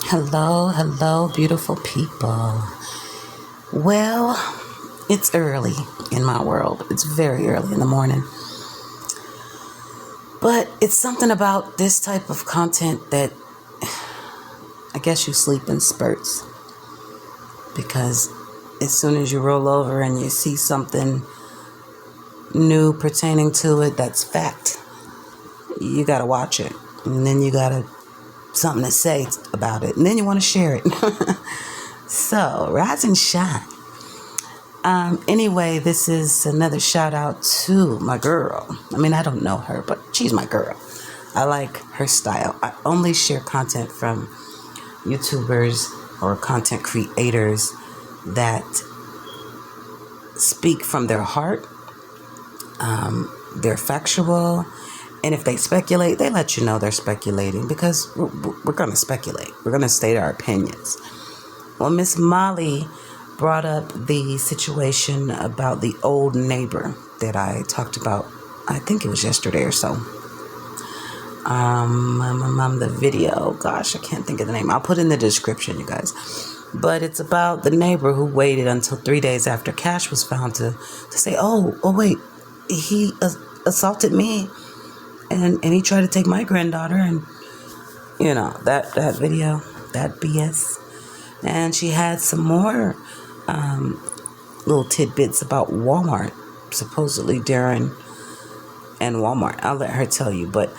Hello, hello, beautiful people. Well, it's early in my world. It's very early in the morning. But it's something about this type of content that I guess you sleep in spurts. Because as soon as you roll over and you see something new pertaining to it that's fact, you gotta watch it. And then you gotta something to say about it. And then you want to share it. So, rise and shine. Anyway, this is another shout out to my girl. I mean, I don't know her, but she's my girl. I like her style. I only share content from YouTubers or content creators that speak from their heart. They're factual. And if they speculate, they let you know they're speculating because we're going to speculate. We're going to state our opinions. Well, Miss Molly brought up the situation about the old neighbor that I talked about. I think it was yesterday or so. The video, gosh, I can't think of the name. I'll put in the description, you guys. But it's about the neighbor who waited until 3 days after Cash was found to say, oh wait, he assaulted me, and he tried to take my granddaughter, and that video, that BS. And she had some more little tidbits about Walmart, supposedly Darren and Walmart. I'll let her tell you, but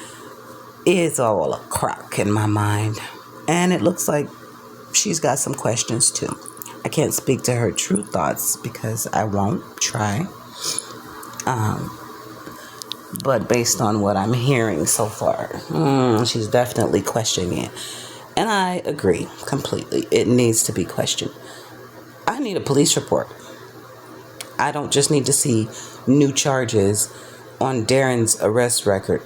it's all a crock in my mind. And it looks like she's got some questions too. I can't speak to her true thoughts because I won't try. But based on what I'm hearing so far, she's definitely questioning it. And I agree completely. It needs to be questioned. I need a police report. I don't just need to see new charges on Darren's arrest record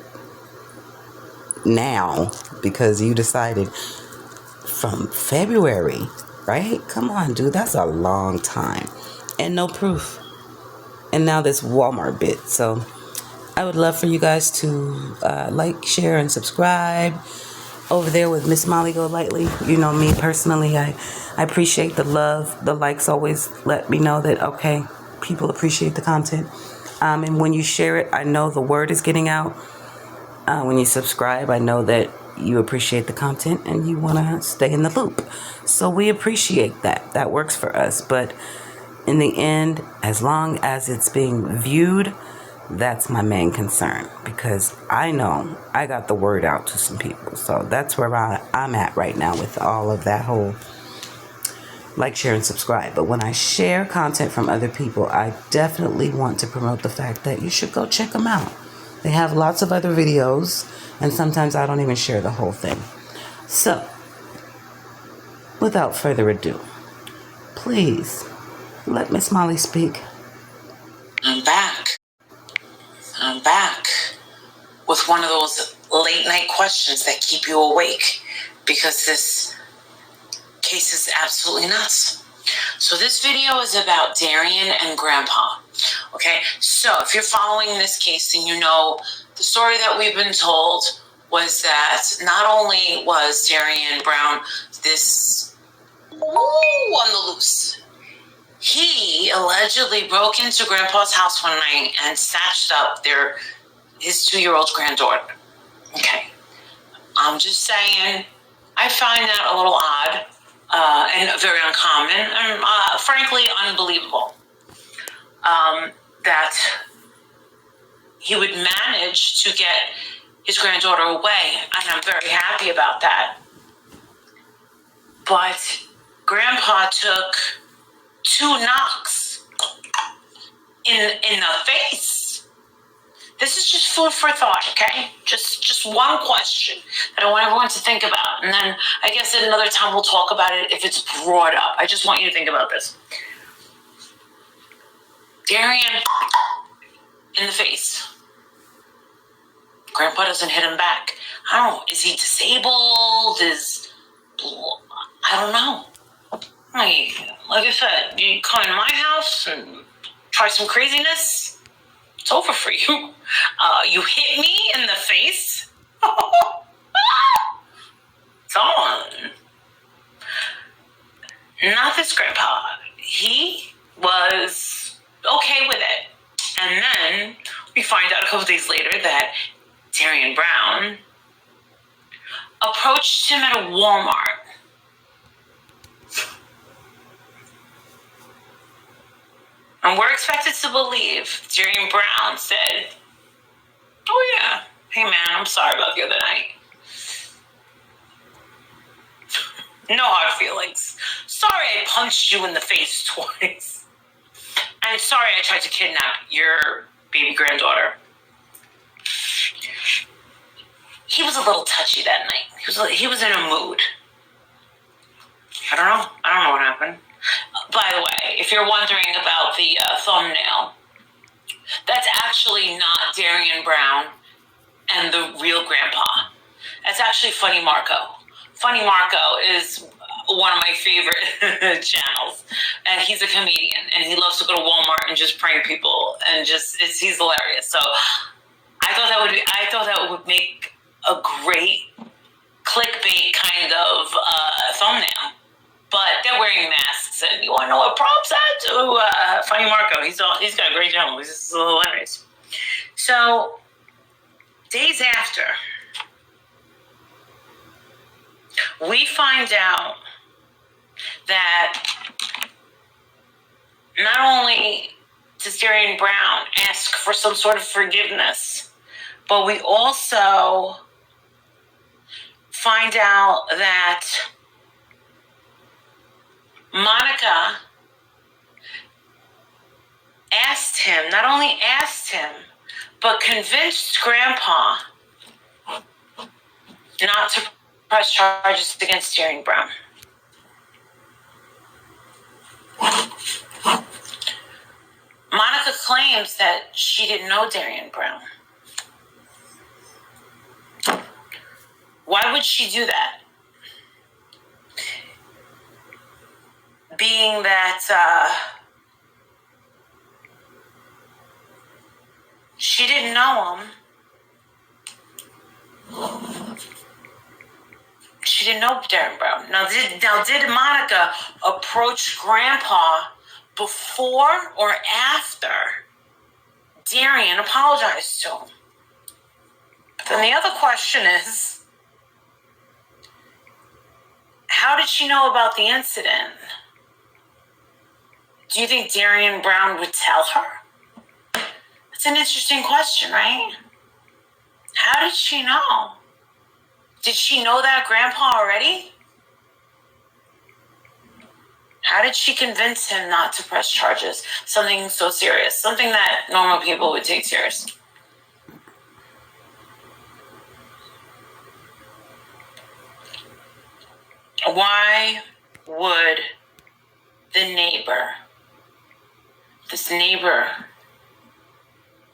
now because you decided from February, right? Come on, dude. That's a long time. And no proof. And now this Walmart bit. So I would love for you guys to like, share, and subscribe over there with Miss Molly Golightly. You know me personally. I appreciate the love. The likes always let me know that, okay, people appreciate the content. And when you share it, I know the word is getting out. When you subscribe, I know that you appreciate the content and you want to stay in the loop. So we appreciate that. That works for us. But in the end, as long as it's being viewed, that's my main concern, because I know I got the word out to some people. So that's where I'm at right now with all of that whole like, share, and subscribe. But when I share content from other people, I definitely want to promote the fact that you should go check them out. They have lots of other videos, and sometimes I don't even share the whole thing. So, without further ado, please let Miss Molly speak. I'm back with one of those late night questions that keep you awake because this case is absolutely nuts. So this video is about Darian and Grandpa. Okay, so if you're following this case, then you know the story that we've been told was that not only was Darian Brown this on the loose, he allegedly broke into Grandpa's house one night and snatched up his 2-year-old granddaughter. Okay. I'm just saying, I find that a little odd and very uncommon and frankly unbelievable that he would manage to get his granddaughter away, and I'm very happy about that. But Grandpa took 2 knocks in the face. This is just food for thought, okay? Just one question that I want everyone to think about. And then I guess at another time we'll talk about it if it's brought up. I just want you to think about this. Darian in the face. Grandpa doesn't hit him back. I don't know. Is he disabled? I don't know. Like I said, you come in my house and try some craziness, it's over for you. You hit me in the face? Come on. this grandpa. He was okay with it. And then we find out a couple days later that Darian Brown approached him at a Walmart. And we're expected to believe Darian Brown said, "Oh yeah, hey man, I'm sorry about the other night. No hard feelings. Sorry I punched you in the face twice. And sorry I tried to kidnap your baby granddaughter." He was a little touchy that night. He was in a mood. I don't know what happened. By the way, if you're wondering about the thumbnail, that's actually not Darian Brown and the real grandpa. That's actually Funny Marco. Funny Marco is one of my favorite channels, and he's a comedian, and he loves to go to Walmart and just prank people, and he's hilarious. So I thought that would make a great clickbait kind of thumbnail. But they're wearing masks, and you want to know what prompts that to Funny Marco? He's got a great channel. He's just hilarious. So days after, we find out that not only does Darian Brown ask for some sort of forgiveness, but we also find out that Monica not only asked him, but convinced Grandpa not to press charges against Darian Brown. Monica claims that she didn't know Darian Brown. Why would she do that? Being that she didn't know him. She didn't know Darian Brown. Now, did Monica approach Grandpa before or after Darian apologized to him? But then the other question is, how did she know about the incident? Do you think Darian Brown would tell her? It's an interesting question, right? How did she know? Did she know that Grandpa already? How did she convince him not to press charges? Something so serious, something that normal people would take serious. Why would this neighbor,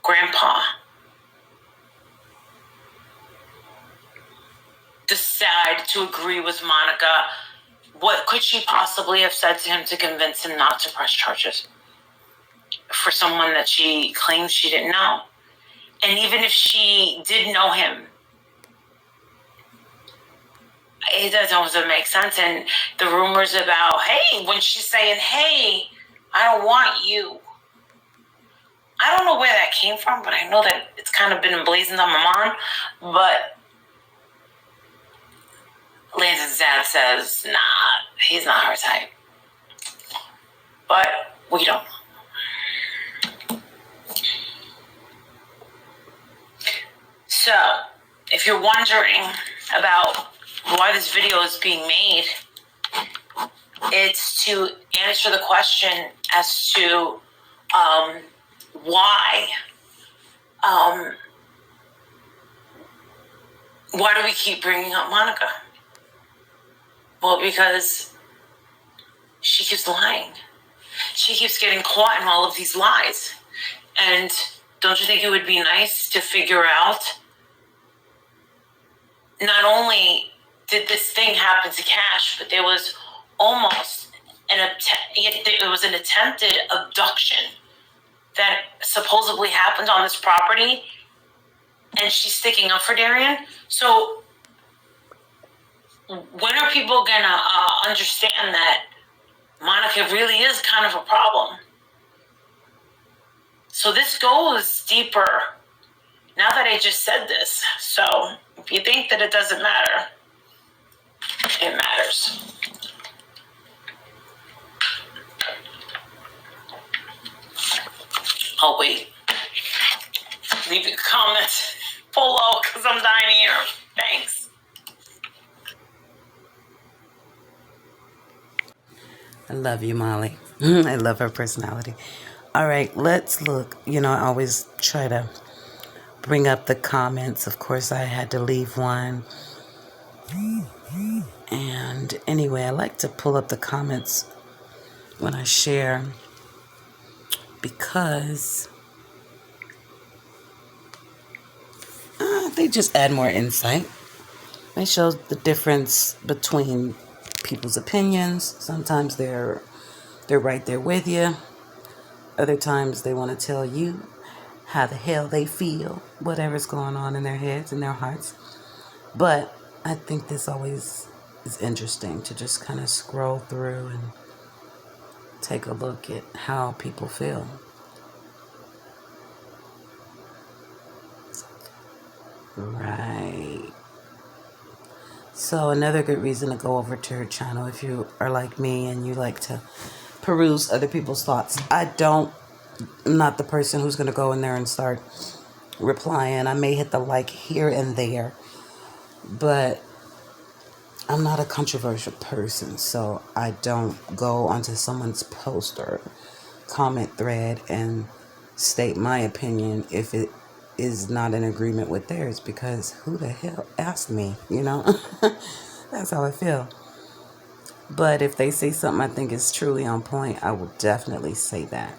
Grandpa, decide to agree with Monica? What could she possibly have said to him to convince him not to press charges for someone that she claims she didn't know? And even if she did know him, it doesn't make sense. And the rumors about, hey, when she's saying, hey, I don't want you. I don't know where that came from, but I know that it's kind of been emblazoned on my mind. But Landon's dad says, nah, he's not her type. But we don't know. So, if you're wondering about why this video is being made, it's to answer the question as to why do we keep bringing up Monica? Well, because she keeps lying. She keeps getting caught in all of these lies. And don't you think it would be nice to figure out, not only did this thing happen to Cash, but there was almost it was an attempted abduction that supposedly happened on this property, and she's sticking up for Darian. So when are people gonna understand that Monica really is kind of a problem. So this goes deeper now that I just said this. So if you think that it doesn't matter, it matters. Oh, wait. Leave your comments below because I'm dying here. Thanks. I love you, Molly. I love her personality. All right, let's look. You know, I always try to bring up the comments. Of course, I had to leave one. And anyway, I like to pull up the comments when I share because they just add more insight. They show the difference between people's opinions. Sometimes they're right there with you. Other times they want to tell you how the hell they feel, whatever's going on in their heads and their hearts. But I think this always is interesting to just kind of scroll through and take a look at how people feel. Right. So another good reason to go over to her channel if you are like me and you like to peruse other people's thoughts. I'm not the person who's going to go in there and start replying. I may hit the like here and there, but I'm not a controversial person, so I don't go onto someone's post or comment thread and state my opinion if it is not in agreement with theirs, because who the hell asked me, you know? That's how I feel. But if they say something I think is truly on point, I will definitely say that.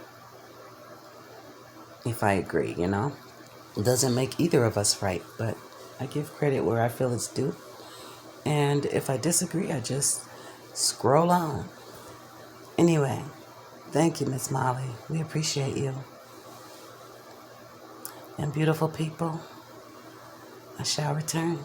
If I agree, you know? It doesn't make either of us right, but I give credit where I feel it's due. And if I disagree, I just scroll on. Anyway, thank you, Miss Molly. We appreciate you. And beautiful people, I shall return.